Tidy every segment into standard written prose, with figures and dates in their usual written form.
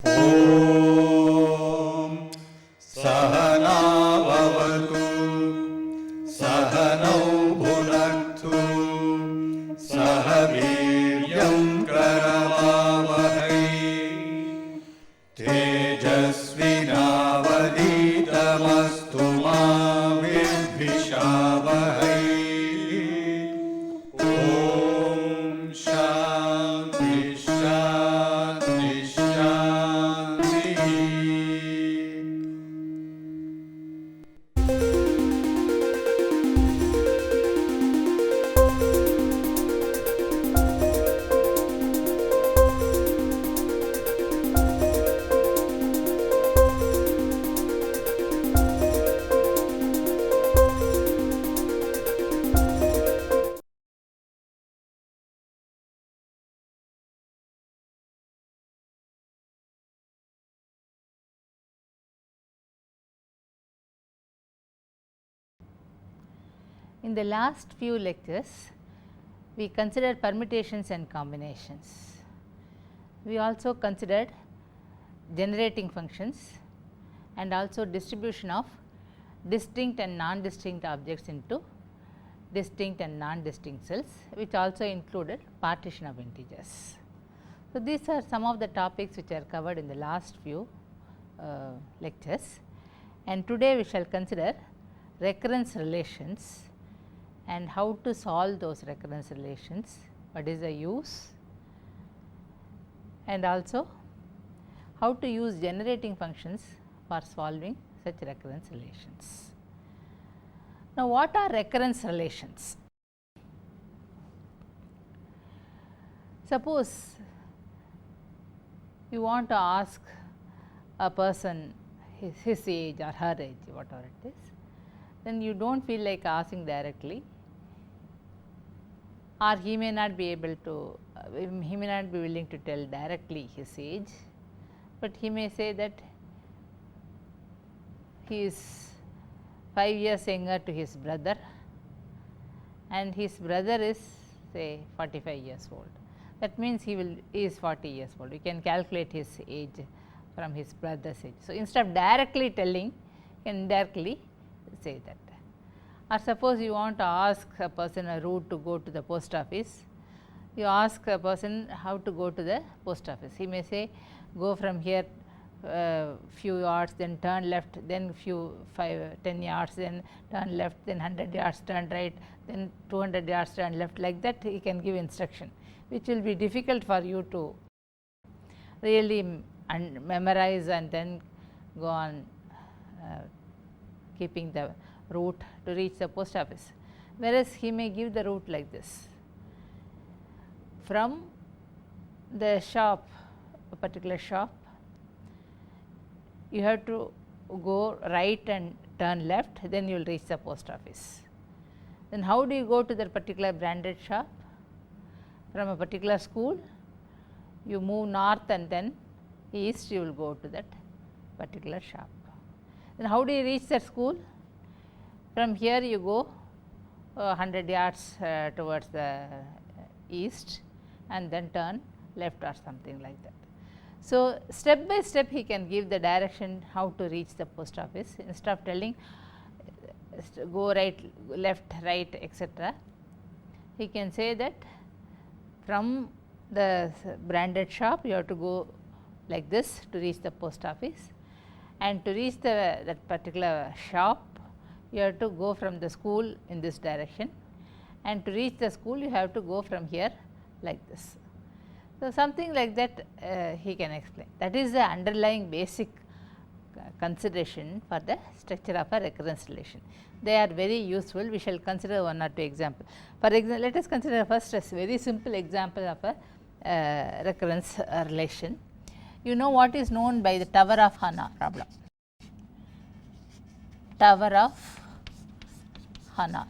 ॐ सहना भवतु सहनौ भुनक्तु सह वीर्यं करवावहै तेजस्विनावधीतमस्तु मा विद्विषावहै। ॐ शान्ति शान्ति शान्तिः। In the last few lectures, we considered permutations and combinations. We also considered generating functions and also distribution of distinct and non-distinct objects into distinct and non-distinct cells, which also included partition of integers. So, these are some of the topics which are covered in the last few lectures, and today we shall consider recurrence relations and how to solve those recurrence relations, what is the use, and also how to use generating functions for solving such recurrence relations. Now, what are recurrence relations? Suppose you want to ask a person his age or her age, whatever it is, then you do not feel like asking directly, or he may not be able to, he may not be willing to tell directly his age, but he may say that he is 5 years younger to his brother and his brother is say 45 years old. That means he is 40 years old. You can calculate his age from his brother's age. So, instead of directly telling, you can indirectly say that. Or suppose you want to ask a person a route to go to the post office, you ask a person how to go to the post office. He may say go from here few yards, then turn left, then 10 yards, then turn left, then 100 yards turn right, then 200 yards turn left. Like that he can give instruction, which will be difficult for you to really memorize and then go on keeping the route to reach the post office. Whereas he may give the route like this: from the shop, a particular shop, you have to go right and turn left, then you will reach the post office. Then how do you go to that particular branded shop? From a particular school, you move north and then east, you will go to that particular shop. Then how do you reach that school? From here you go 100 yards towards the east and then turn left or something like that. So, step by step he can give the direction how to reach the post office. Instead of telling go right, left, right, etc., he can say that from the branded shop you have to go like this to reach the post office, and to reach that particular shop you have to go from the school in this direction, and to reach the school you have to go from here like this. So, something like that he can explain. That is the underlying basic consideration for the structure of a recurrence relation. They are very useful. We shall consider one or two examples. For example, let us consider first a very simple example of a recurrence relation. You know what is known by the Tower of Hanna problem. Tower of Hanna.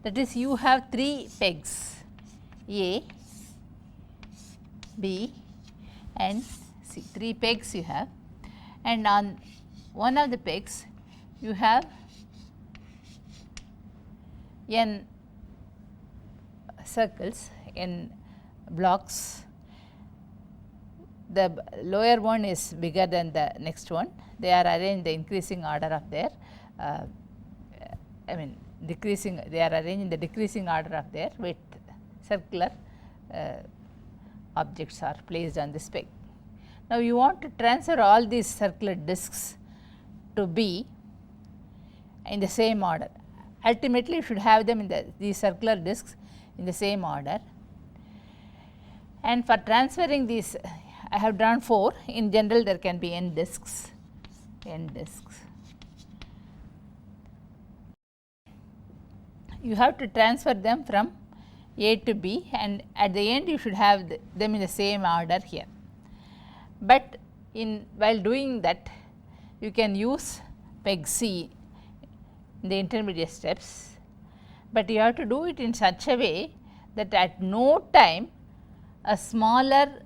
That is, you have 3 pegs A, B and C. 3 pegs you have, and on one of the pegs you have n circles, n blocks. the lower one is bigger than the next one, they are arranged in the increasing order of their decreasing, they are arranged in the decreasing order of their width. Circular objects are placed on this peg. Now, you want to transfer all these circular discs to B in the same order. Ultimately, you should have them in these circular discs in the same order. And for transferring these, I have drawn 4. In general, there can be n discs. You have to transfer them from A to B, and at the end you should have them in the same order here. But while doing that, you can use peg C in the intermediate steps, but you have to do it in such a way that at no time a smaller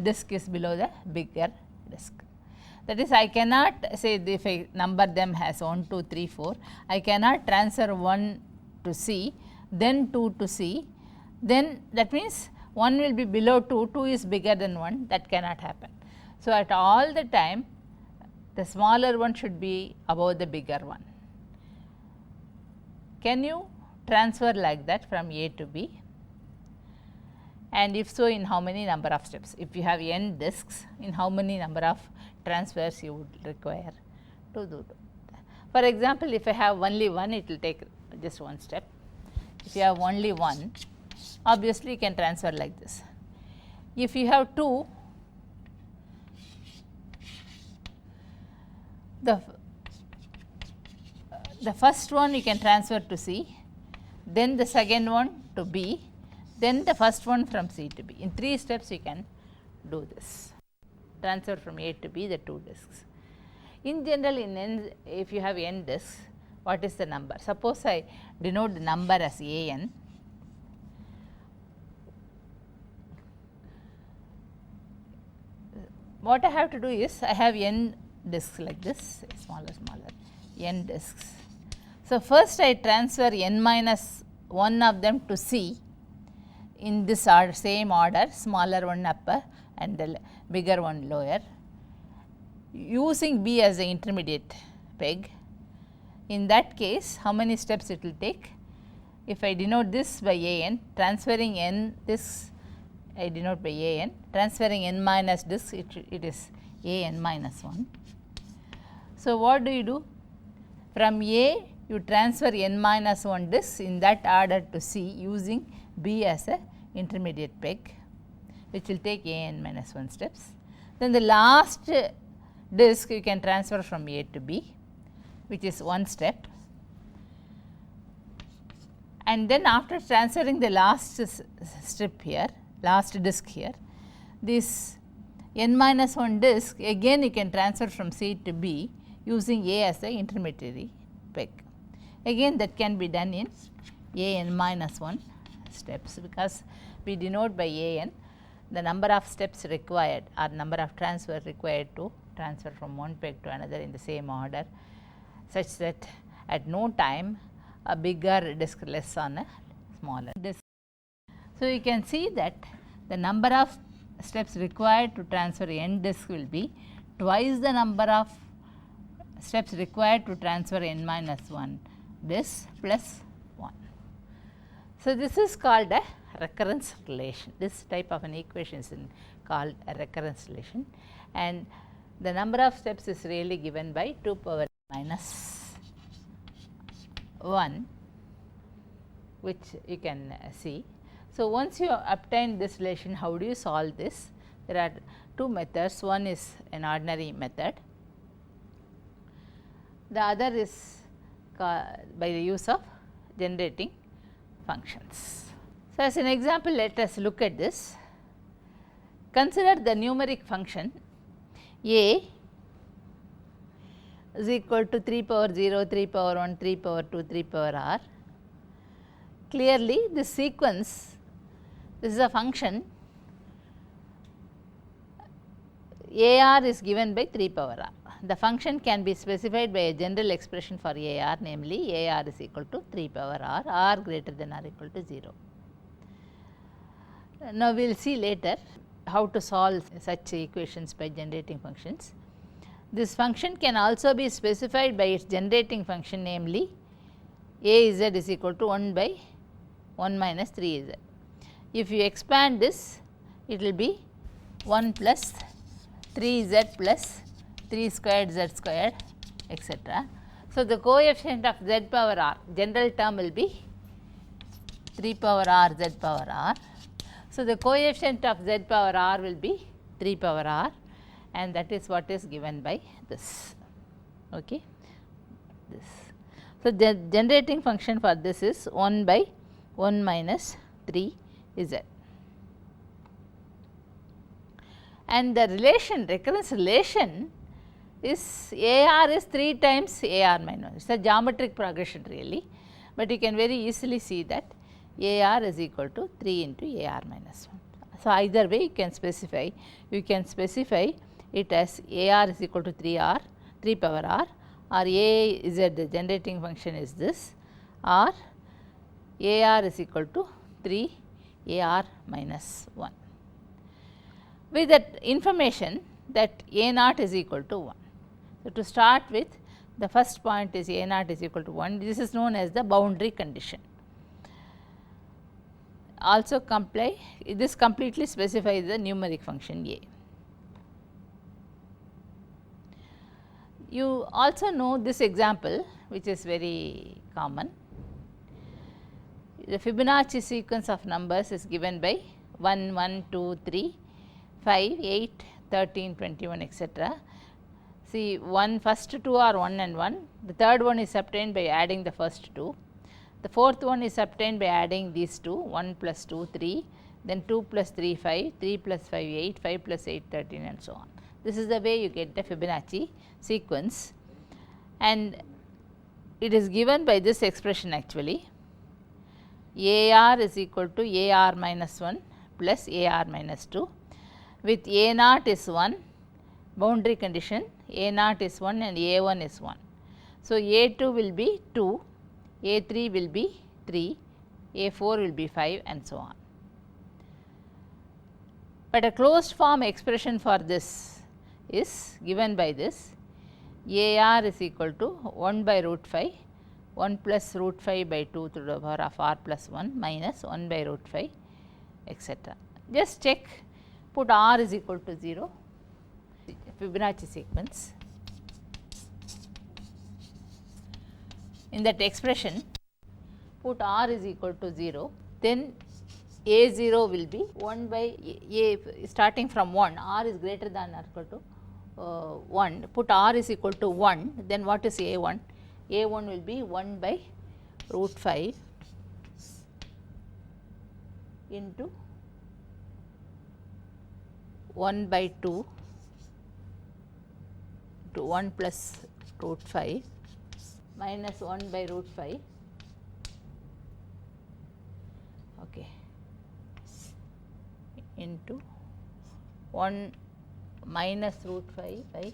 disk is below the bigger disk. That is, I cannot say if I number them as 1, 2, 3, 4, I cannot transfer 1 to C, then 2 to C, then that means 1 will be below 2, 2 is bigger than 1, that cannot happen. So, at all the time the smaller one should be above the bigger one. Can you transfer like that from A to B? And if so, in how many number of steps? If you have n discs, in how many number of transfers you would require to do that? For example, if I have only one, it will take just one step. If you have only one, obviously you can transfer like this. If you have two, the first one you can transfer to C, then the second one to B, then the first one from C to B. In 3 steps you can do this, transfer from A to B the 2 discs. In general, if you have n discs, what is the number? Suppose I denote the number as an. What I have to do is, I have n discs like this, smaller, n discs. So, first I transfer n minus 1 of them to C in this order, same order, smaller one upper and the bigger one lower, using B as the intermediate peg. In that case, how many steps it will take? If I denote this by an, transferring n this I denote by an, transferring n minus this, it is an minus 1. So, what do you do? From A you transfer n minus 1 discs in that order to C using B as a intermediate peg, which will take an minus 1 steps. Then the last disc you can transfer from A to B, which is 1 step, and then after transferring the last strip here, last disc here, this n minus 1 disc again you can transfer from C to B using A as the intermediary peg. Again that can be done in an minus 1 steps, because we denote by an the number of steps required or number of transfer required to transfer from one peg to another in the same order, such that at no time a bigger disk less on a smaller disk. So, you can see that the number of steps required to transfer n disk will be twice the number of steps required to transfer n minus 1 disk plus 1. So, this is called a recurrence relation. This type of an equation is called a recurrence relation, and the number of steps is really given by 2 power minus 1, which you can see. So, once you obtain this relation, how do you solve this? There are 2 methods. One is an ordinary method, the other is by the use of generating functions. So, as an example, let us look at this. Consider the numeric function a is equal to 3 power 0, 3 power 1, 3 power 2, 3 power r. Clearly, this sequence, this is a function AR is given by 3 power r. The function can be specified by a general expression for AR, namely AR is equal to 3 power r, r greater than or equal to 0. Now, we will see later how to solve such equations by generating functions. This function can also be specified by its generating function, namely Az is equal to 1 by 1 minus 3Az. If you expand this, it will be 1 plus 3z plus 3 squared z squared, etc. So, the coefficient of z power r, general term will be 3 power r z power r. So, the coefficient of z power r will be 3 power r, and that is what is given by this. Okay. This. So, the generating function for this is 1 by 1 minus 3 z. And the relation, recurrence relation is AR is 3 times AR minus 1. It is a geometric progression really, but you can very easily see that AR is equal to 3 into AR minus 1. So, either way you can specify it as AR is equal to 3R, 3 power R, or A is the generating function is this, or AR is equal to 3 AR minus 1. With that information that A naught is equal to 1. So, to start with, the first point is A naught is equal to 1. This is known as the boundary condition. Also this completely specifies the numeric function A. You also know this example, which is very common. The Fibonacci sequence of numbers is given by 1, 1, 2, 3, 5, 8, 13, 21, etc. See, first two are 1 and 1, the third one is obtained by adding the first two, the fourth one is obtained by adding these two, 1 plus 2, 3, then 2 plus 3, 5, 3 plus 5, 8, 5 plus 8, 13, and so on. This is the way you get the Fibonacci sequence, and it is given by this expression actually. AR is equal to AR minus 1 plus AR minus 2, with A naught is 1, boundary condition A naught is 1 and A1 is 1. So, A2 will be 2, A3 will be 3, A4 will be 5, and so on. But a closed form expression for this is given by this. AR is equal to 1 by root 5, 1 plus root 5 by 2 to the power of r plus 1 minus 1 by root 5, etc. Just check, put r is equal to 0, Fibonacci sequence. In that expression, put r is equal to 0, then A0 will be 1 by A, starting from 1, r is greater than or equal to 1, put r is equal to 1, then what is A1? A1 will be 1 by root 5 into 1 by 2 to 1 plus root 5 minus 1 by root 5, okay, into 1 minus root 5 by 2.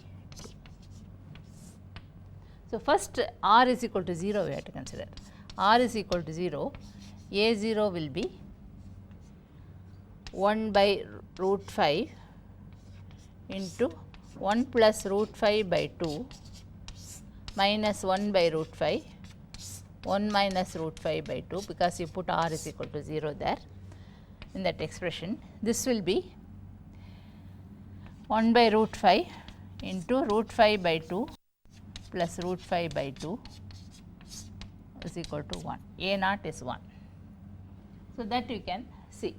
So, first r is equal to 0 we have to consider. R is equal to 0, A0 will be 1 by root 5 into 1 plus root 5 by 2 minus 1 by root 5, 1 minus root 5 by 2, because you put r is equal to 0 there in that expression. This will be 1 by root 5 into root 5 by 2 plus root 5 by 2 is equal to 1. A naught is 1. So, that you can see.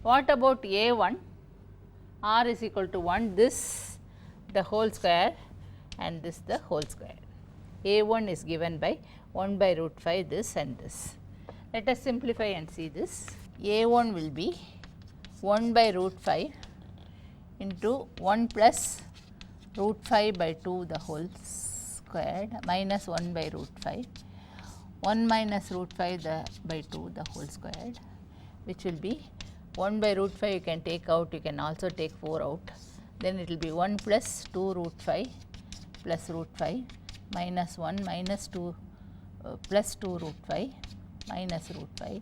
What about A1? R is equal to 1, this the whole square and this the whole square. A1 is given by 1 by root 5 this and this. Let us simplify and see this. A1 will be 1 by root 5 into 1 plus root 5 by 2 the whole squared minus 1 by root 5, 1 minus root 5 by 2 the whole squared, which will be 1 by root 5 you can take out, you can also take 4 out, then it will be 1 plus 2 root 5 plus root 5 minus 1 minus 2 plus 2 root 5 minus root 5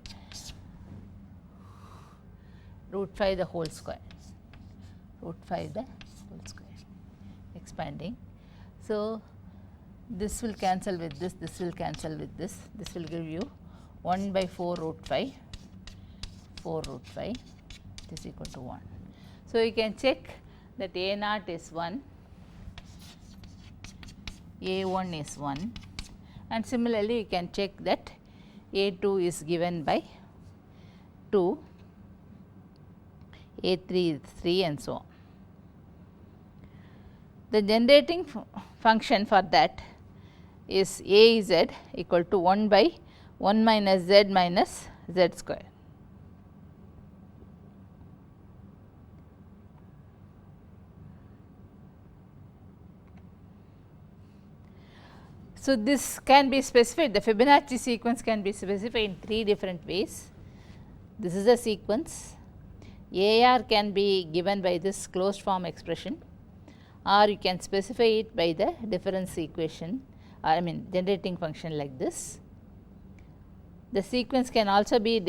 root 5 the whole square, root 5 the whole square, expanding. So, this will cancel with this will cancel with this will give you 1 by 4 root 5, 4 root 5 is equal to 1. So, you can check that A naught is 1, A 1 is 1, and similarly you can check that A 2 is given by 2, A 3 is 3, and so on. The generating function for that is A z equal to 1 by 1 minus z minus z square. So, this can be specified, the Fibonacci sequence can be specified in 3 different ways. This is a sequence. AR can be given by this closed form expression, or you can specify it by the difference equation, I mean generating function like this. The sequence can also be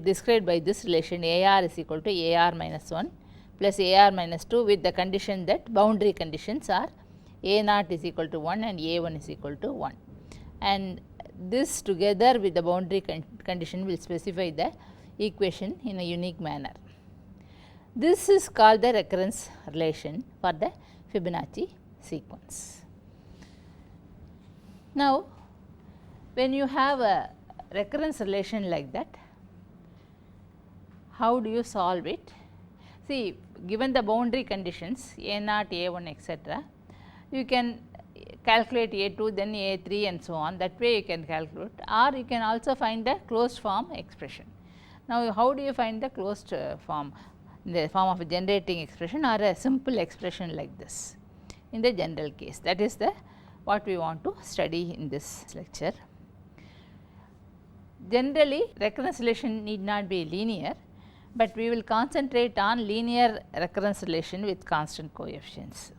described by this relation AR is equal to AR minus 1 plus AR minus 2 with the condition that boundary conditions are A naught is equal to 1 and A 1 is equal to 1. And this together with the boundary condition will specify the equation in a unique manner. This is called the recurrence relation for the Fibonacci sequence. Now, when you have a recurrence relation like that, how do you solve it? See, given the boundary conditions A naught, A 1 etc., you can calculate A 2, then A 3 and so on, that way you can calculate, or you can also find the closed form expression. Now, how do you find the closed form? In the form of a generating expression or a simple expression like this in the general case. That is the what we want to study in this lecture. Generally, recurrence relation need not be linear, but we will concentrate on linear recurrence relation with constant coefficients.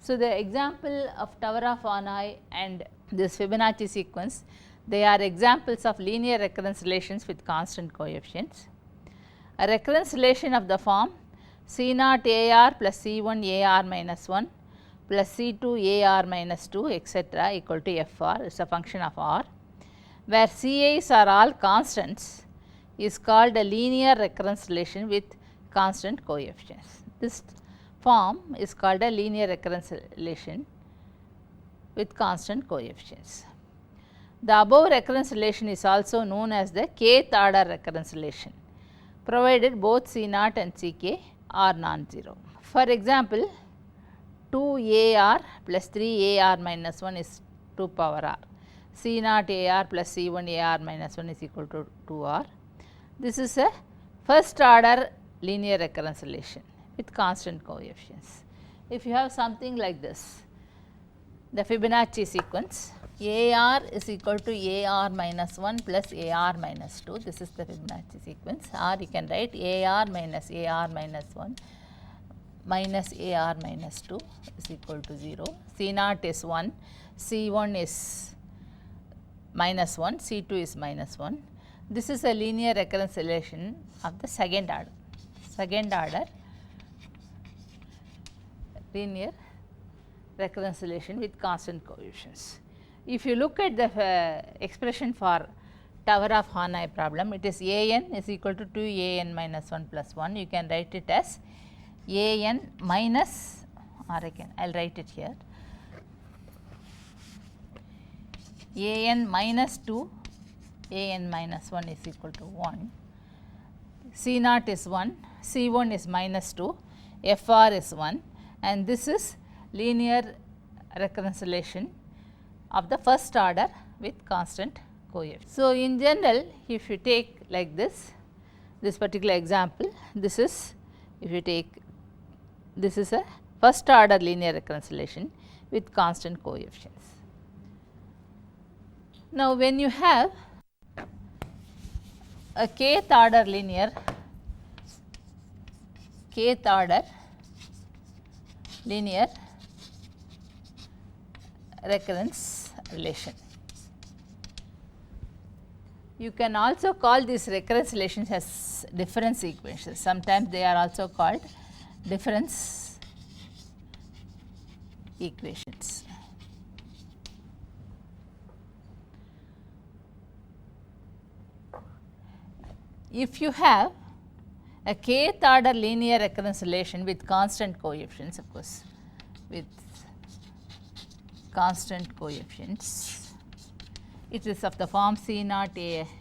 So, the example of Tower of Hanoi and this Fibonacci sequence, they are examples of linear recurrence relations with constant coefficients. A recurrence relation of the form C naught AR plus C1 AR minus 1 plus C2 AR minus 2 etc. equal to FR is a function of R, where CI's are all constants, is called a linear recurrence relation with constant coefficients. This form is called a linear recurrence relation with constant coefficients. The above recurrence relation is also known as the kth order recurrence relation, provided both C naught and Ck are non-zero. For example, 2 AR plus 3 AR minus 1 is 2 power R. C naught AR plus C1 AR minus 1 is equal to 2R. This is a first order linear recurrence relation with constant coefficients. If you have something like this, the Fibonacci sequence, AR is equal to AR minus 1 plus AR minus 2, this is the Fibonacci sequence, or you can write AR minus 1 minus AR minus 2 is equal to 0. C naught is 1, C1 is minus 1, C2 is minus 1. This is a linear recurrence relation of the second order linear recurrence relation with constant coefficients. If you look at the expression for Tower of Hanoi problem, it is AN is equal to 2AN minus 1 plus 1. You can write it as AN minus, or I will write it here, AN minus 2, AN minus 1 is equal to 1, C naught is 1, C1 is minus 2, FR is 1, and this is linear recurrence relation of the first order with constant coefficients. So, in general, if you take like this particular example, this is, if you take, this is a first order linear recurrence relation with constant coefficients. Now, when you have a kth order linear recurrence relation, You can also call these recurrence relations as difference equations. Sometimes they are also called difference equations. If you have a kth order linear recurrence relation with constant coefficients, of course, with constant coefficients, it is of the form C naught AK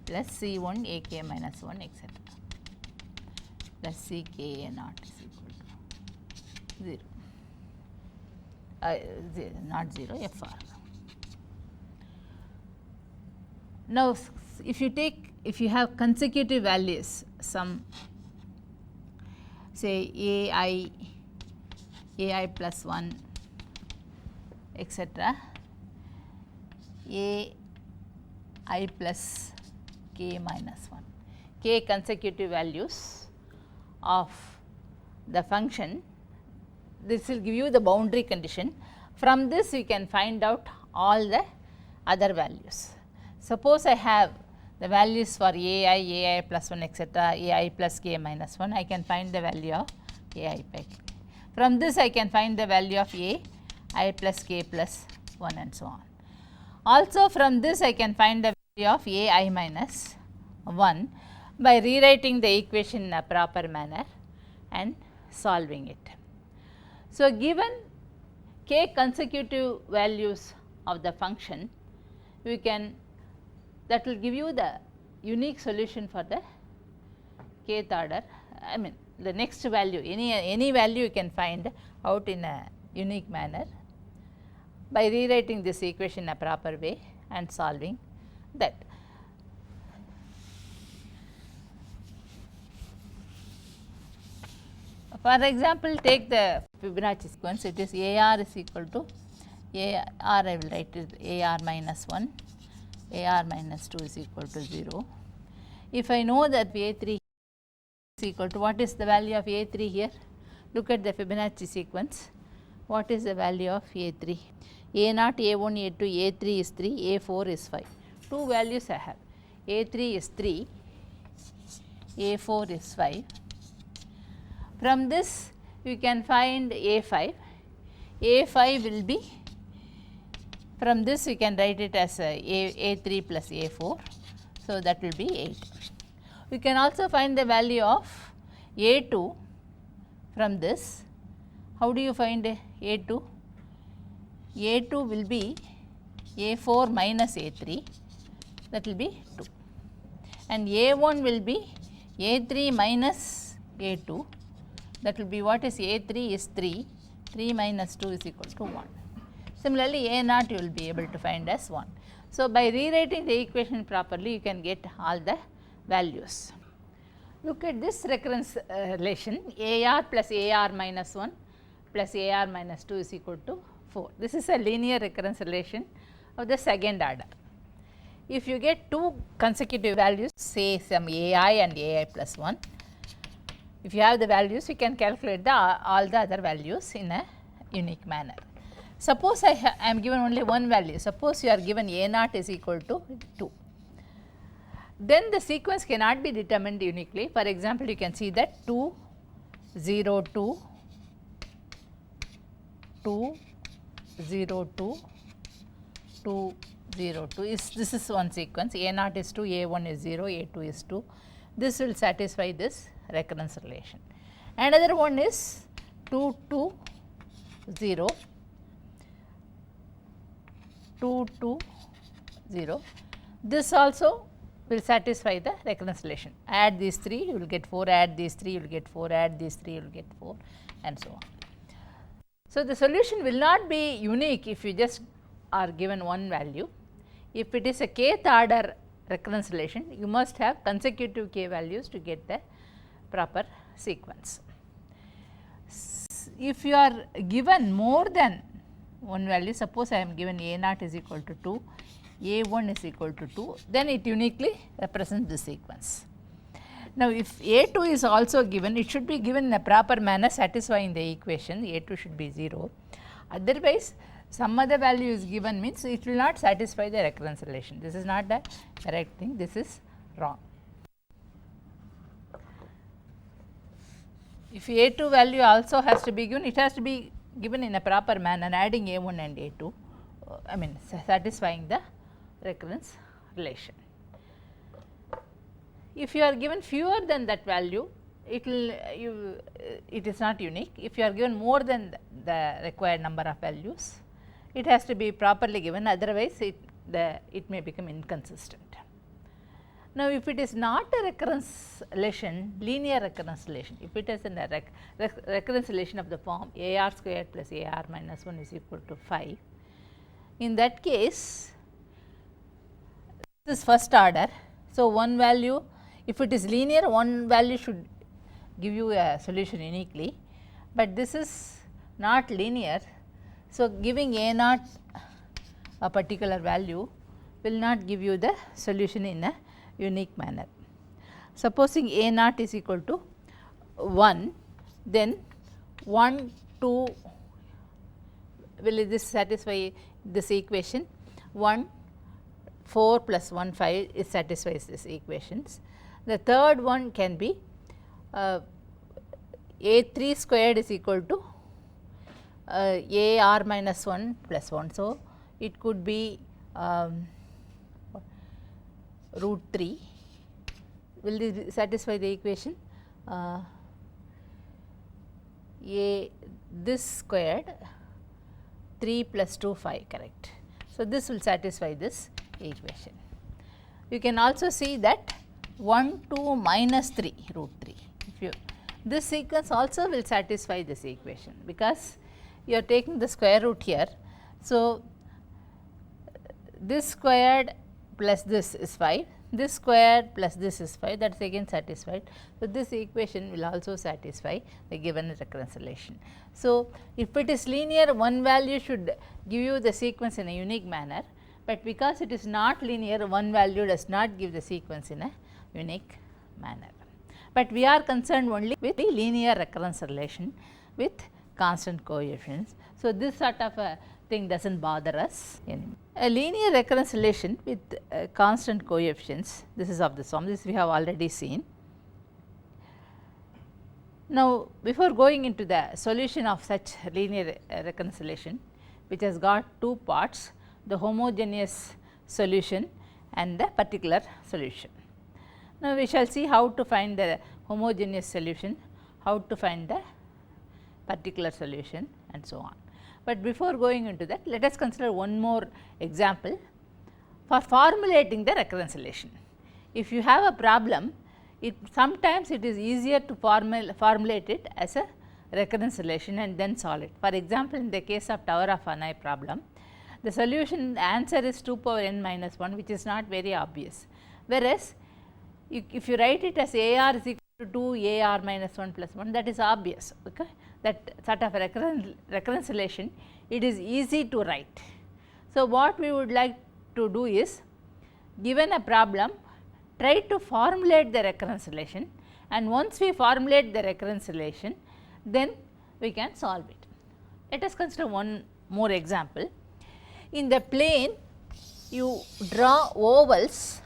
plus C1 AK minus 1 etc. plus CK naught is equal to 0, not 0, FR. Now, if you have consecutive values, some say AI plus 1 etc., AI plus K minus 1, K consecutive values of the function, this will give you the boundary condition. From this you can find out all the other values. Suppose I have the values for AI plus 1 etc., AI plus K minus 1, I can find the value of AI by K. From this I can find the value of AI plus K plus 1 and so on. Also from this I can find the value of AI minus 1 by rewriting the equation in a proper manner and solving it. So, given K consecutive values of the function, we can, that will give you the unique solution for the kth order, I mean the next value, any value you can find out in a unique manner by rewriting this equation in a proper way and solving that. For example, take the Fibonacci sequence, it is AR is equal to AR, I will write it AR minus 1, AR minus 2 is equal to 0. If I know that A3 is equal to, what is the value of A3 here? Look at the Fibonacci sequence. What is the value of A3? A0, A1, A2, A3 is 3, A4 is 5. Two values I have. A3 is 3, A4 is 5. From this you can find A5. A5 will be, from this you can write it as A3 plus A4. So, that will be 8. You can also find the value of A2 from this. How do you find A2? A2 will be A4 minus A3, that will be 2, and A1 will be A3 minus A2, that will be, what is A3 is 3, 3 minus 2 is equal to 1. Similarly, A0 you will be able to find as 1. So, by rewriting the equation properly, you can get all the values. Look at this recurrence relation, AR plus AR minus 1 plus AR minus 2 is equal to 4. This is a linear recurrence relation of the second order. If you get two consecutive values, say some AI and AI plus 1, if you have the values, you can calculate all the other values in a unique manner. Suppose I am given only one value. Suppose you are given A0 is equal to 2. Then the sequence cannot be determined uniquely. For example, you can see that 2, 0, 2, 2, 0, 2, 2, 0, 2 is, this is one sequence. A0 is 2, A1 is 0, A2 is 2. This will satisfy this recurrence relation. Another one is 2, 2, 0, 2, 2, 0. This also will satisfy the recurrence relation. Add these 3, you will get 4, add these 3, you will get 4, add these 3, you will get 4, and so on. So, the solution will not be unique if you just are given one value. If it is a kth order recurrence relation, you must have consecutive k values to get the proper sequence. If you are given more than one value, suppose I am given A0 is equal to 2, A1 is equal to 2, then it uniquely represents the sequence. Now, if A2 is also given, it should be given in a proper manner satisfying the equation, A2 should be 0. Otherwise, some other value is given means it will not satisfy the recurrence relation. This is not the correct thing, this is wrong. If A2 value also has to be given, it has to be given in a proper manner, adding A1 and A2, I mean satisfying the recurrence relation. If you are given fewer than that value, it will it is not unique. If you are given more than the required number of values, it has to be properly given, otherwise it may become inconsistent. Now, if it is not a recurrence relation, linear recurrence relation, if it is a recurrence relation of the form AR squared plus AR minus 1 is equal to 5, in that case this is first order. So, one value, if it is linear, one value should give you a solution uniquely, but this is not linear. So, giving A naught a particular value will not give you the solution in a unique manner. Supposing A naught is equal to 1, then 1, 2, will this satisfy this equation? 1, 4 plus 1, 5 it satisfies this equations. The third one can be A3 squared is equal to AR minus 1 plus 1. So, it could be root 3. Will this satisfy the equation? This squared 3 plus 2 5, correct. So, this will satisfy this equation. You can also see that 1 2 minus 3 root 3. If you this sequence also will satisfy this equation, because you are taking the square root here. So, this squared plus this is 5, this squared plus this is 5, that is again satisfied. So, this equation will also satisfy the given recurrence relation. So, if it is linear, one value should give you the sequence in a unique manner, but because it is not linear, one value does not give the sequence in a unique manner. But we are concerned only with the linear recurrence relation with constant coefficients. So, this sort of a thing does not bother us anymore. A linear recurrence relation with constant coefficients, this is of the form, this we have already seen. Now, before going into the solution of such linear recurrence relation, which has got two parts, the homogeneous solution and the particular solution. Now, we shall see how to find the homogeneous solution, how to find the particular solution and so on. But before going into that, let us consider one more example for formulating the recurrence relation. If you have a problem, sometimes it is easier to formulate it as a recurrence relation and then solve it. For example, in the case of tower of Hanoi problem, the solution answer is 2 power n minus 1, which is not very obvious, whereas if you write it as AR is equal to 2 AR minus 1 plus 1, that is obvious. Okay? That sort of a recurrence relation, it is easy to write. So, what we would like to do is, given a problem, try to formulate the recurrence relation, and once we formulate the recurrence relation, then we can solve it. Let us consider one more example. In the plane, you draw ovals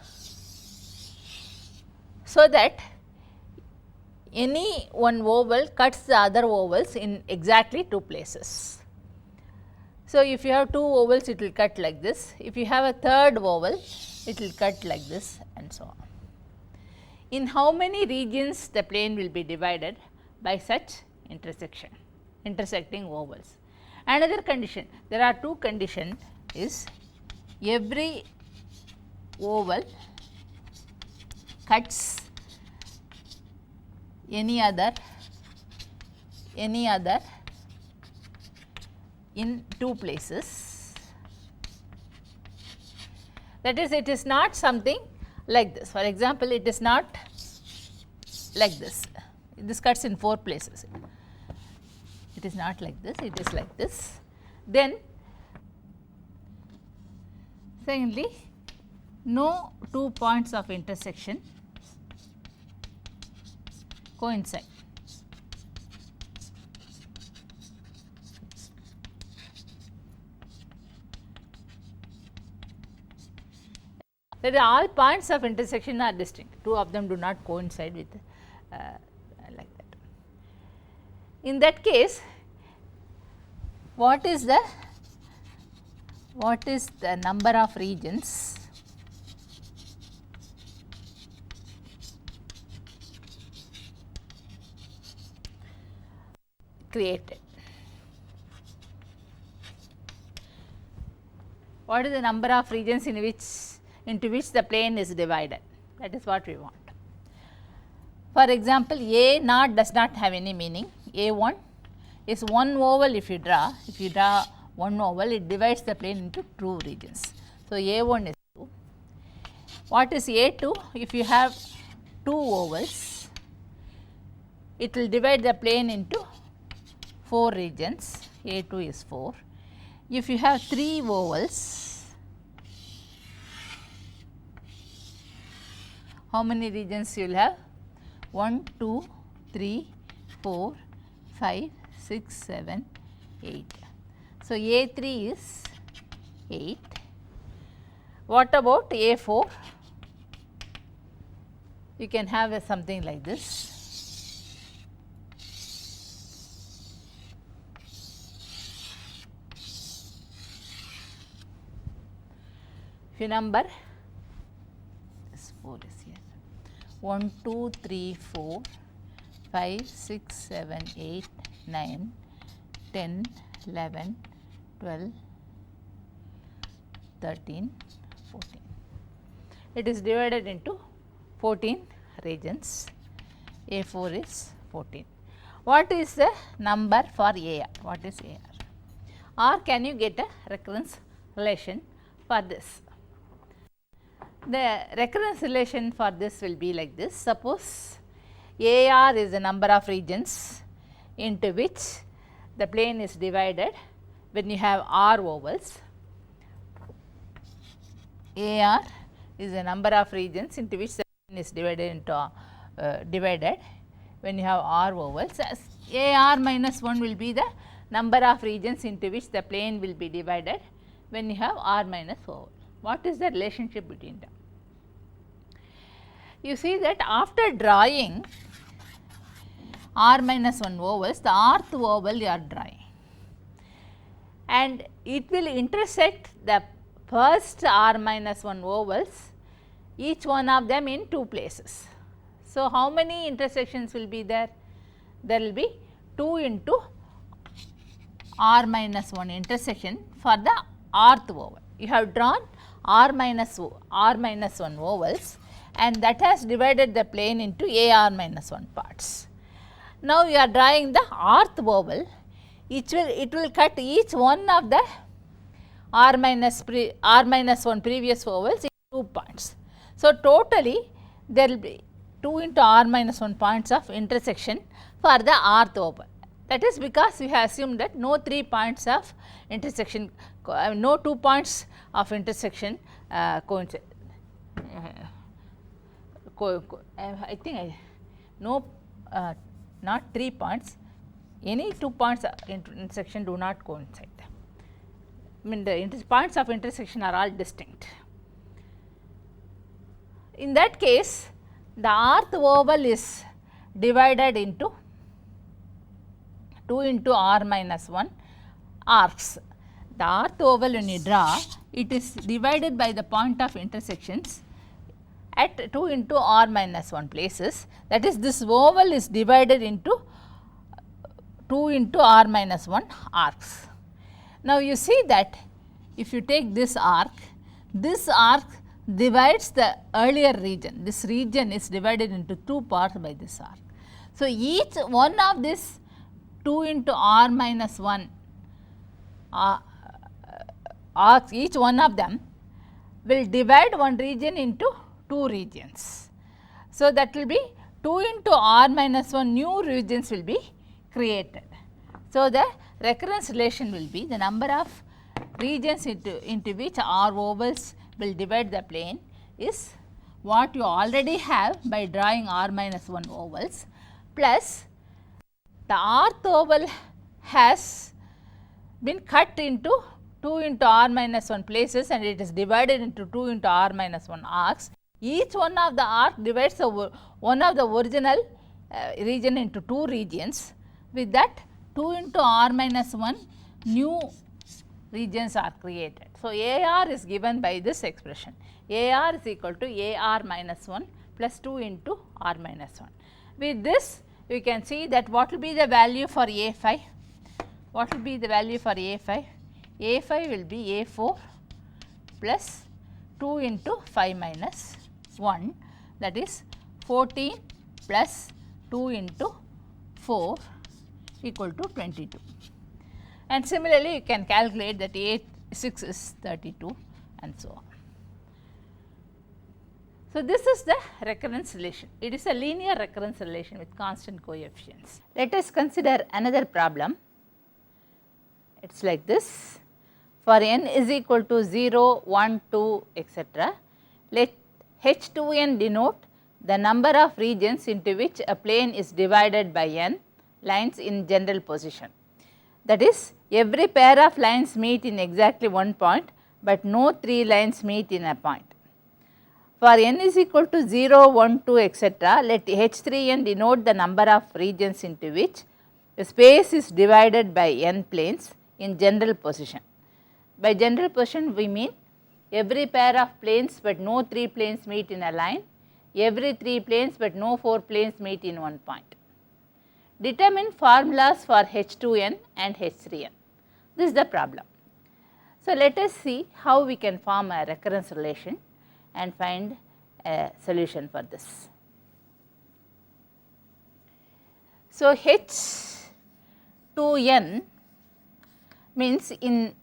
so that any one oval cuts the other ovals in exactly two places. So, if you have two ovals, it will cut like this. If you have a third oval, it will cut like this and so on. In how many regions the plane will be divided by such intersecting ovals? Another condition, there are two conditions, is every oval cuts any other in two places. That is, it is not something like this. For example, it is not like this. This cuts in 4 places. It is not like this, it is like this. Then secondly, no 2 points of intersection coincide. that is all points of intersection are distinct, two of them do not coincide with like that. In that case, what is the number of regions created? What is the number of regions into which the plane is divided? That is what we want. For example, A naught does not have any meaning. A1 is one oval. If you draw one oval, it divides the plane into two regions. So, A1 is 2. What is A2? If you have two ovals, it will divide the plane into 4 regions. A2 is 4. If you have 3 ovals, how many regions you will have? 1, 2, 3, 4, 5, 6, 7, 8. So, A3 is 8. What about A4? You can have something like this. If you number, this 4 is here, 1, 2, 3, 4, 5, 6, 7, 8, 9, 10, 11, 12, 13, 14. It is divided into 14 regions. A4 is 14. What is the number for AR? What is AR? Or can you get a recurrence relation for this? The recurrence relation for this will be like this. Suppose AR is the number of regions into which the plane is divided when you have R ovals. AR is the number of regions into which the plane is divided into divided when you have R ovals. As AR minus 1 will be the number of regions into which the plane will be divided when you have R minus oval. What is the relationship between them? You see that after drawing R minus 1 ovals, the rth oval you are drawing, and it will intersect the first R minus 1 ovals, each one of them in 2 places. So, how many intersections will be there? There will be 2 into R minus 1 intersection for the rth oval. You have drawn R minus 1 ovals, and that has divided the plane into AR minus 1 parts. Now, you are drawing the rth oval, it will cut each one of the R minus 1 previous ovals in 2 points. So, totally there will be 2 into R minus 1 points of intersection for the rth oval. That is because we have assumed that no 3 points of intersection, no 2 points of intersection coincide. I think not 3 points, any 2 points of intersection do not coincide. I mean the points of intersection are all distinct. In that case, the rth oval is divided into 2 into R minus 1 arcs. The rth oval when you draw, it is divided by the point of intersections at 2 into R minus 1 places, that is this oval is divided into 2 into R minus 1 arcs. Now, you see that if you take this arc divides the earlier region, this region is divided into 2 parts by this arc. So, each one of this 2 into R minus 1 arcs, each one of them will divide one region into 2 regions. So, that will be 2 into R minus 1 new regions will be created. So, the recurrence relation will be the number of regions into which R ovals will divide the plane is what you already have by drawing R minus 1 ovals, plus the rth oval has been cut into 2 into r minus 1 places and it is divided into 2 into r minus 1 arcs. Each one of the arc divides one of the original region into 2 regions. With that 2 into r minus 1 new regions are created. So, AR is given by this expression. AR is equal to AR minus 1 plus 2 into r minus 1. With this we can see that what will be the value for A5? What will be the value for A5? A5 will be A4 plus 2 into 5 minus 1, that is 14 plus 2 into 4 equal to 22. And similarly you can calculate that A6 is 32 and so on. So, this is the recurrence relation. It is a linear recurrence relation with constant coefficients. Let us consider another problem. It is like this. For n is equal to 0, 1, 2, etc., let H2n denote the number of regions into which a plane is divided by n lines in general position. That is, every pair of lines meet in exactly one point, but no 3 lines meet in a point. For n is equal to 0, 1, 2, etc., let H3n denote the number of regions into which the space is divided by n planes in general position. By general position we mean every pair of planes but no 3 planes meet in a line, every 3 planes but no 4 planes meet in one point. Determine formulas for H2n and H3n. This is the problem. So, let us see how we can form a recurrence relation and find a solution for this. So, H2n means in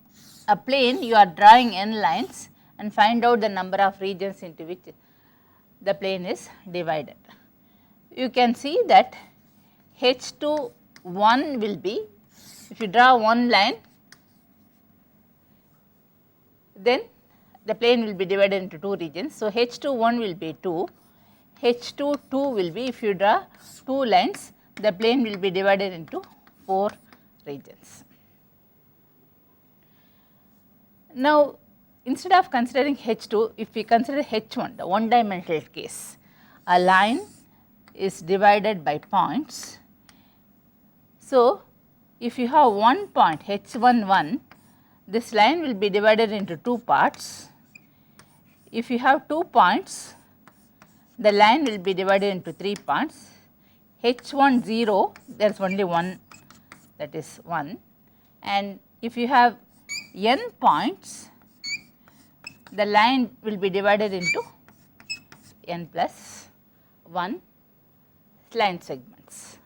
a plane you are drawing n lines and find out the number of regions into which the plane is divided. You can see that H21 will be, if you draw one line, then the plane will be divided into 2 regions. So, H21 will be 2, H22 will be, if you draw 2 lines, the plane will be divided into 4 regions. Now, instead of considering H2, if we consider H1, the one dimensional case, a line is divided by points. So, if you have one point H11, this line will be divided into 2 parts. If you have 2 points, the line will be divided into 3 parts. H10, there is only one, that is 1, and if you have n points, the line will be divided into n plus 1 line segments.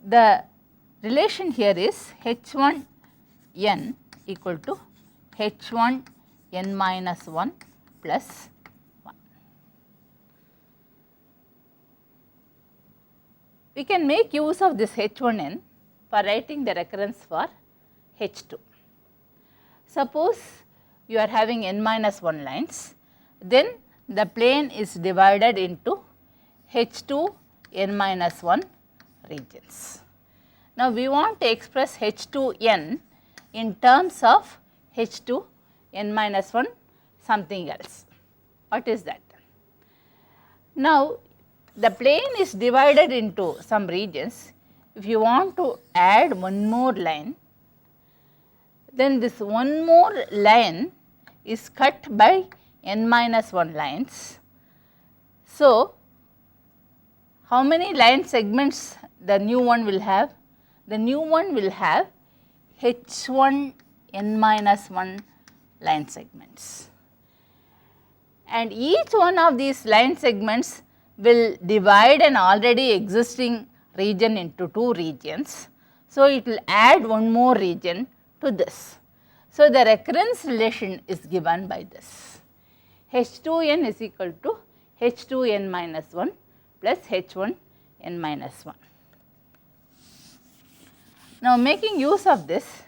The relation here is H1 n equal to H1 n minus 1 plus 1. We can make use of this H1n for writing the recurrence for H2. Suppose you are having n minus 1 lines, then the plane is divided into H2 n minus 1 regions. Now, we want to express H2n in terms of H2 n minus 1 something else. What is that? Now, the plane is divided into some regions. If you want to add one more line, then this one more line is cut by n minus 1 lines. So, how many line segments the new one will have? The new one will have H1 n minus 1 line segments, and each one of these line segments will divide an already existing region into 2 regions. So, it will add one more region to this. So, the recurrence relation is given by this. H2n is equal to H2n minus 1 plus H1 n minus 1. Now, making use of this,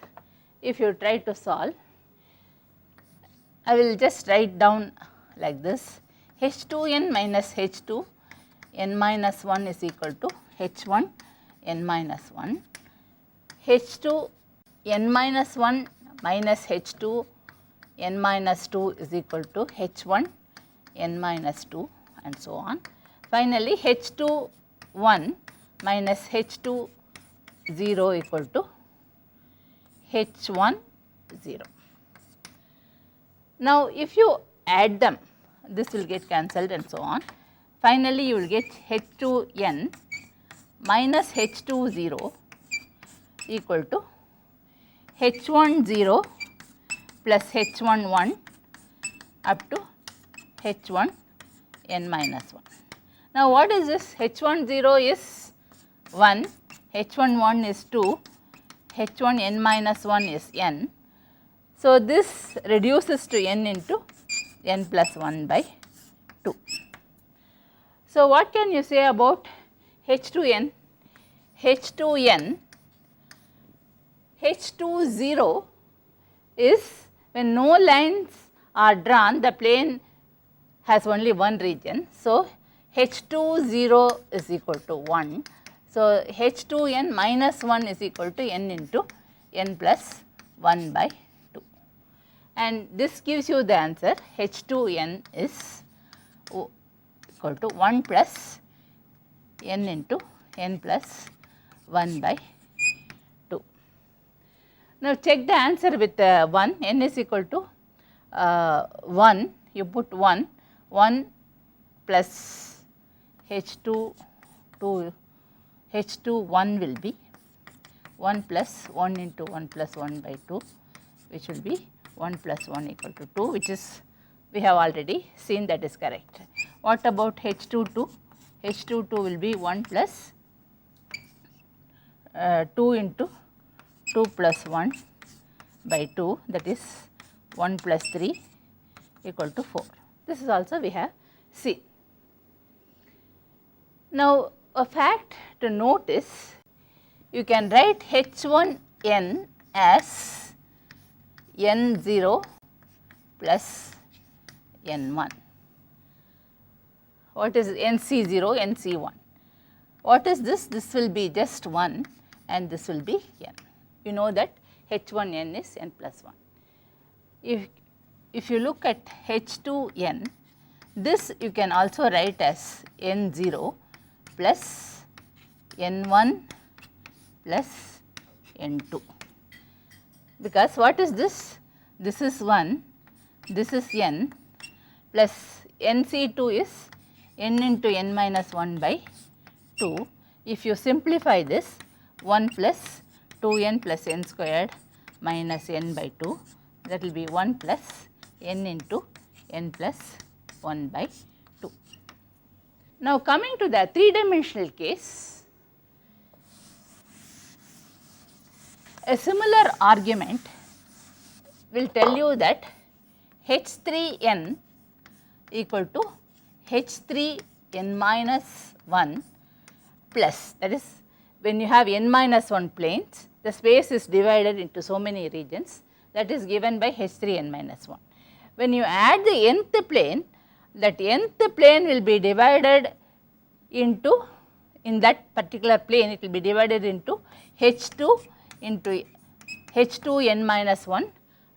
if you try to solve, I will just write down like this: H2n minus H2 n minus 1 is equal to H1 n minus 1. H2 n minus 1 minus H2 n minus 2 is equal to H1 n minus 2 and so on. Finally, H2 1 minus H2 0 equal to H1 0. Now, if you add them, this will get cancelled and so on. Finally, you will get H2n minus H2 0 equal to H1 0 plus H1 1 up to H1 n minus 1. Now, what is this? H1 0 is 1, H1 1 is 2, H1 n minus 1 is n. So, this reduces to n into n plus 1 by 2. So, what can you say about H2n? H2n, H2 0 is when no lines are drawn, the plane has only one region. So, H2 0 is equal to 1. So, H2n minus 1 is equal to n into n plus 1 by 2. And this gives you the answer. H2n is equal to 1 plus n into n plus 1 by 2. Now, check the answer with 1, n is equal to 1, you put 1, 1 plus H2 2, H2 1 will be 1 plus 1 into 1 plus 1 by 2, which will be 1 plus 1 equal to 2, which is we have already seen that is correct. What about H2 2? H2 2 will be 1 plus 2 into 2 plus 1 by 2, that is 1 plus 3 equal to 4. This is also we have seen. Now, a fact to note is you can write H1n as n0 plus n1. What is NC0, NC1? What is this? This will be just 1 and this will be n. You know that H1n is n plus 1. If you look at H2n, this you can also write as n0 plus n1 plus n2, because what is this? This is 1, this is n plus nc2 is n into n minus 1 by 2. If you simplify this, 1 plus 2n plus n squared minus n by 2, that will be 1 plus n into n plus 1 by 2. Now, coming to the 3-dimensional case, a similar argument will tell you that H3n equal to H3n minus 1 plus, that is when you have n minus 1 planes, the space is divided into so many regions, that is given by H3n minus 1. When you add the nth plane, that nth plane will be divided into, in that particular plane it will be divided into H2 into H2n minus 1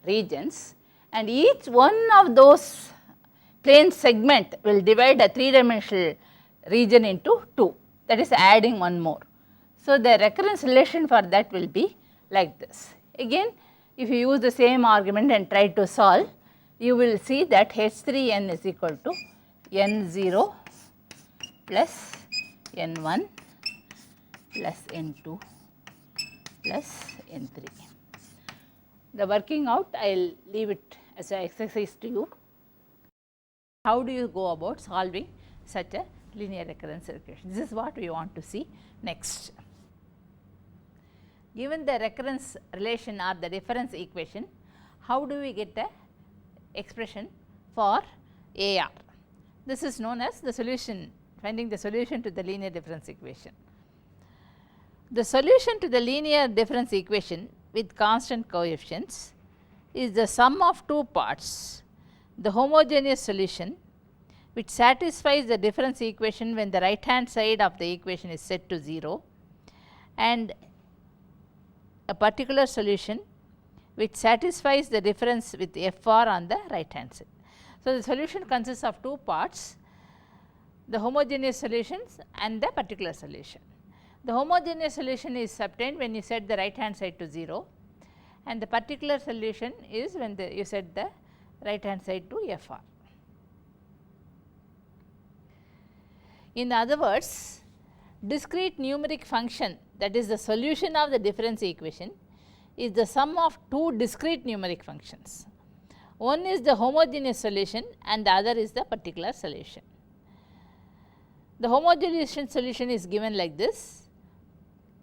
regions, and each one of those plane segment will divide a 3-dimensional region into 2, that is adding one more. So, the recurrence relation for that will be like this. Again, if you use the same argument and try to solve, you will see that H3n is equal to n0 plus n1 plus n2 plus n3. The working out, I will leave it as an exercise to you. How do you go about solving such a linear recurrence equation? This is what we want to see next. Given the recurrence relation or the difference equation, how do we get the expression for AR? This is known as the solution, finding the solution to the linear difference equation. The solution to the linear difference equation with constant coefficients is the sum of two parts, the homogeneous solution which satisfies the difference equation when the right hand side of the equation is set to 0, and a particular solution which satisfies the difference with FR on the right hand side. So, the solution consists of two parts, the homogeneous solutions and the particular solution. The homogeneous solution is obtained when you set the right hand side to 0, and the particular solution is when you set the right hand side to FR. In other words, discrete numeric function, that is the solution of the difference equation, is the sum of two discrete numeric functions. One is the homogeneous solution and the other is the particular solution. The homogeneous solution is given like this.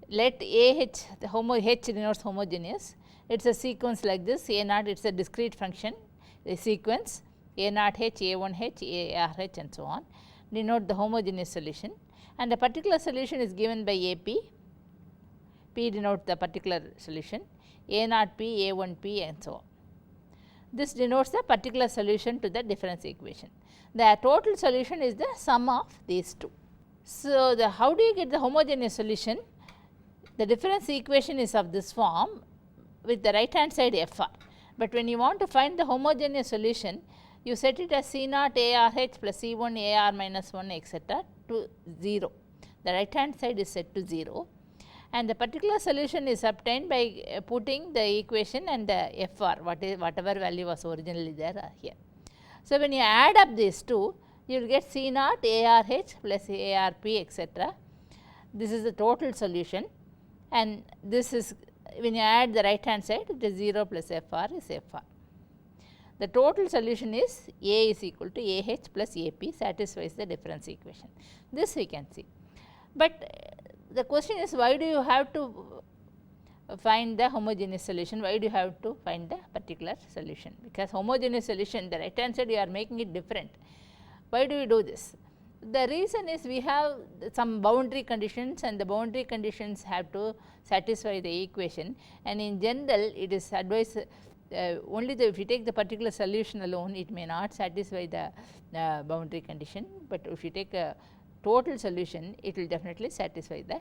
Let H, H denotes homogeneous, it is a sequence like this, A naught, it is a discrete function, a sequence A naught H, A1 H, AR H and so on, denote the homogeneous solution, and the particular solution is given by AP, P denotes the particular solution, A naught P, A1 P and so on. This denotes the particular solution to the difference equation. The total solution is the sum of these two. So, how do you get the homogeneous solution? The difference equation is of this form with the right hand side FR, but when you want to find the homogeneous solution, you set it as C naught ARH plus C1 AR minus 1 etc. to 0. The right hand side is set to 0, and the particular solution is obtained by putting the equation and the FR, whatever value was originally there here. So, when you add up these two, you will get C naught ARH plus ARP etc. This is the total solution, and this is when you add the right hand side, it is 0 plus FR is FR. The total solution is A is equal to AH plus AP, satisfies the difference equation. This we can see. But the question is, why do you have to find the homogeneous solution? Why do you have to find the particular solution? Because homogeneous solution, the right hand side you are making it different. Why do we do this? The reason is we have some boundary conditions, and the boundary conditions have to satisfy the equation, and in general it is advised only if you take the particular solution alone, it may not satisfy the boundary condition, but if you take a total solution, it will definitely satisfy the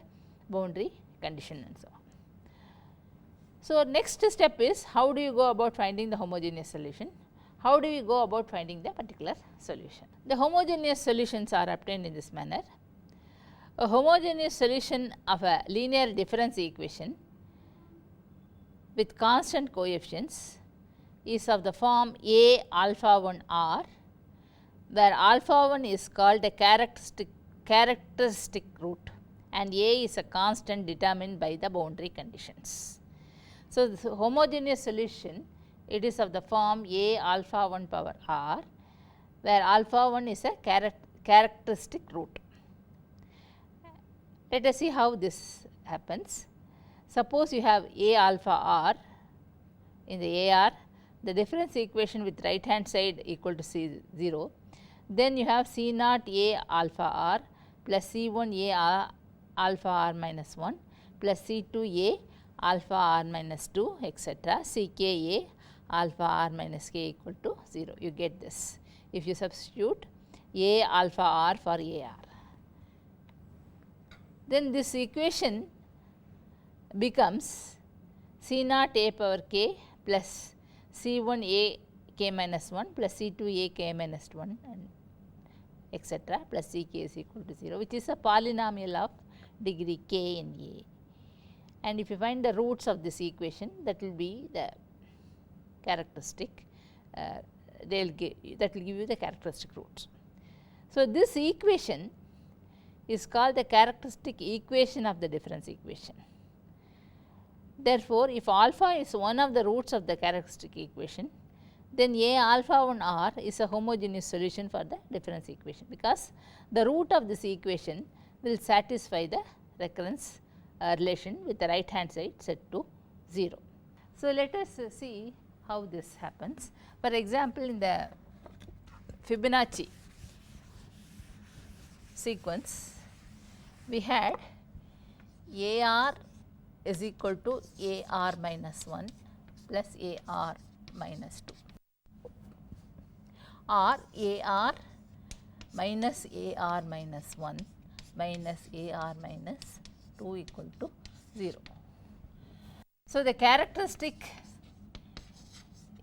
boundary condition and so on. So, next step is, how do you go about finding the homogeneous solution? How do you go about finding the particular solution? The homogeneous solutions are obtained in this manner. A homogeneous solution of a linear difference equation with constant coefficients is of the form A alpha 1 R, where alpha 1 is called a characteristic root and A is a constant determined by the boundary conditions. So, this homogeneous solution, it is of the form A alpha 1 power R, where alpha 1 is a characteristic root. Let us see how this happens. Suppose you have A alpha R in the AR, the difference equation with right hand side equal to C0, then you have C naught A alpha R plus C1 A alpha R minus 1 plus C2 A alpha R minus 2 etc. Ck A alpha R minus k equal to 0. You get this if you substitute A alpha R for AR. Then this equation becomes C naught A power k plus C1 A k minus 1 plus C2 A k minus 1 and etc. plus Ck is equal to 0, which is a polynomial of degree k in A. And if you find the roots of this equation, that will be the characteristic, that will give you the characteristic roots. So, this equation is called the characteristic equation of the difference equation. Therefore, if alpha is one of the roots of the characteristic equation, then A alpha 1 R is a homogeneous solution for the difference equation, because the root of this equation will satisfy the recurrence relation with the right hand side set to 0. So, let us see how this happens. For example, in the Fibonacci sequence, we had AR is equal to AR minus 1 plus AR minus 2, or AR minus AR minus 1 minus AR minus 2 equal to 0. So, the characteristic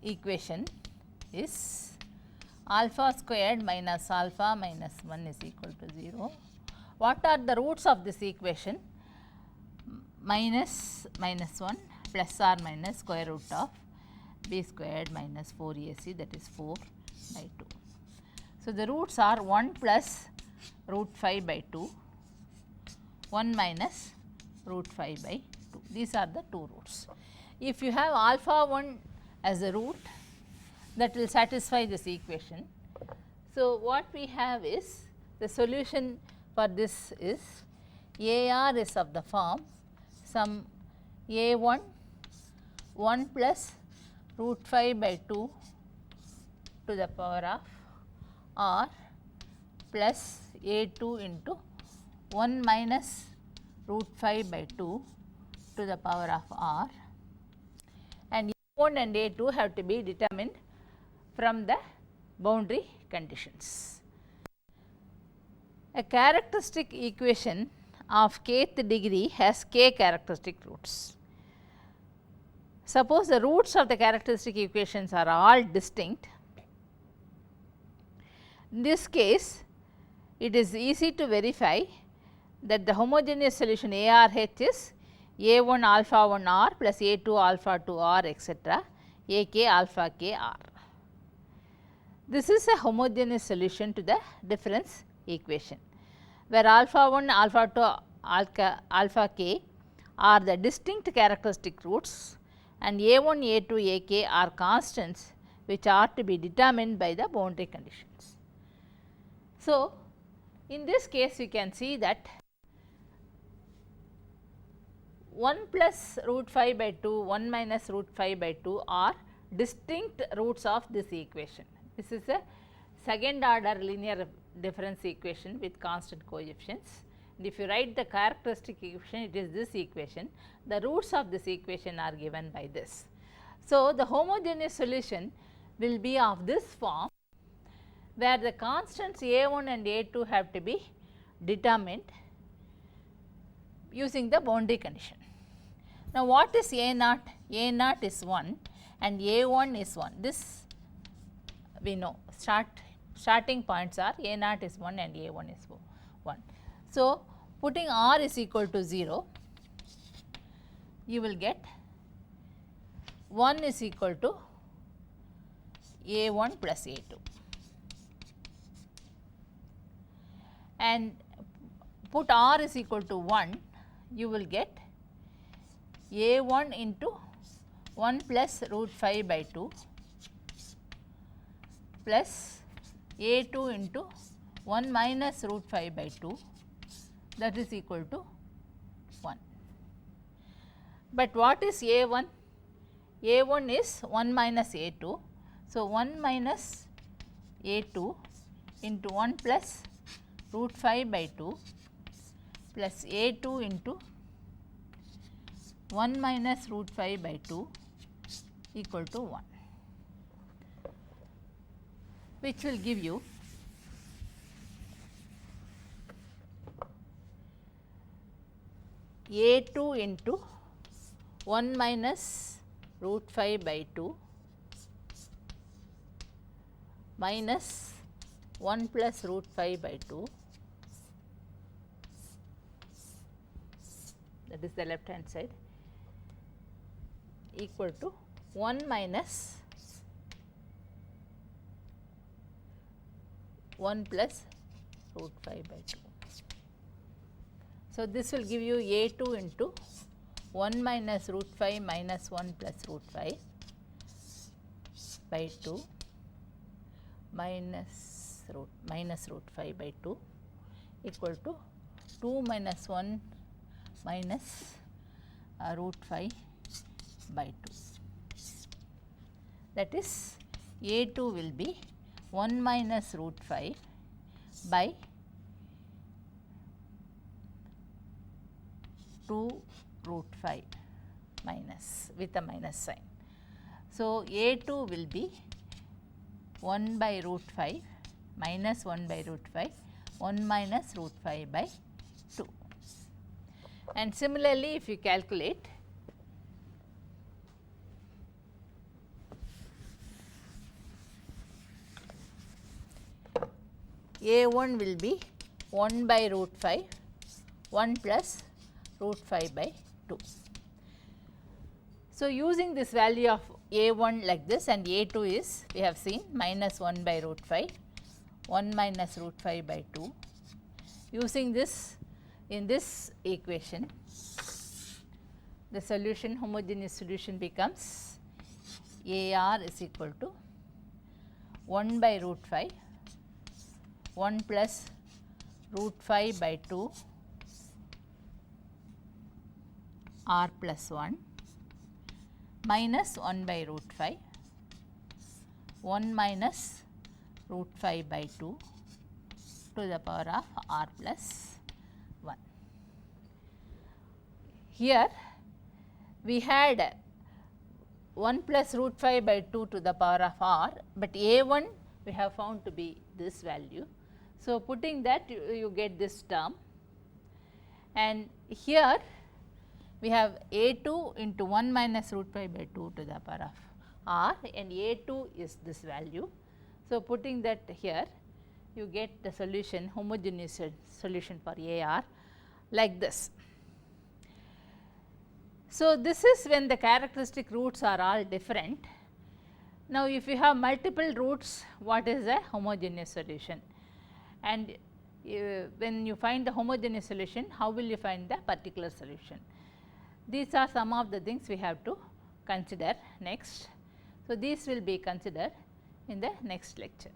equation is alpha squared minus alpha minus 1 is equal to 0. What are the roots of this equation? Minus 1 plus or minus square root of b squared minus 4ac, that is 4 by 2. So, the roots are 1 plus root 5 by 2, 1 minus root 5 by 2. These are the two roots. If you have alpha 1 as a root, that will satisfy this equation. So, what we have is the solution for this is AR is of the form some A1 1 plus root 5 by 2 to the power of R plus A2 into 1 minus root 5 by 2 to the power of R, and A1 and A2 have to be determined from the boundary conditions. A characteristic equation of kth degree has k characteristic roots. Suppose the roots of the characteristic equations are all distinct. In this case, it is easy to verify that the homogeneous solution ARH is A1 alpha 1 R plus A2 alpha 2 R etc. AK alpha k R. This is a homogeneous solution to the difference equation, where alpha 1 alpha 2 alpha k are the distinct characteristic roots and A1 A2 AK are constants which are to be determined by the boundary conditions. So, in this case we can see that 1 plus root 5 by 2, 1 minus root 5 by 2 are distinct roots of this equation. This is a second order linear difference equation with constant coefficients. And if you write the characteristic equation, it is this equation. The roots of this equation are given by this. So, the homogeneous solution will be of this form, where the constants A1 and A2 have to be determined using the boundary condition. Now, what is A0? A0 is 1 and A1 is 1. This we know. Starting points are A0 is 1 and A1 is 1. So, putting R is equal to 0, you will get 1 is equal to A1 plus A2, and put R is equal to 1, you will get A1 into 1 plus root 5 by 2 plus A2 into 1 minus root 5 by 2, that is equal to 1. But what is A1? A1 is 1 minus A2. So, 1 minus A2 into 1 plus root 5 by 2 plus A2 into 1 minus root 5 by 2 equal to 1, which will give you A2 into 1 minus root 5 by 2 minus 1 plus root 5 by 2, that is the left hand side, equal to 1 minus 1 plus root 5 by 2. So, this will give you A2 into 1 minus root 5 minus 1 plus root 5 by 2 minus root 5 by 2 equal to 2 minus 1 minus root 5 by 2. That is, A2 will be 1 minus root 5 by 2 root 5 minus with a minus sign. So, A2 will be 1 by root 5 minus 1 by root 5, 1 minus root 5 by 2. And similarly, if you calculate A1 will be 1 by root 5, 1 plus root 5 by 2. So, using this value of A1 like this and A2 is we have seen minus 1 by root 5, 1 minus root 5 by 2. Using this in this equation, the solution, homogeneous solution becomes AR is equal to 1 by root 5, 1 plus root 5 by 2 R plus 1 minus 1 by root 5, 1 minus root 5 by 2 to the power of R plus 1. Here we had 1 plus root 5 by 2 to the power of R, but A1 we have found to be this value. So, putting that you get this term, and here we have A2 into 1 minus root 5 by 2 to the power of R, and A2 is this value. So, putting that here you get the solution, homogeneous solution for AR like this. So, this is when the characteristic roots are all different. Now, if you have multiple roots, what is a homogeneous solution? And when you find the homogeneous solution, how will you find the particular solution? These are some of the things we have to consider next. So, these will be considered in the next lecture.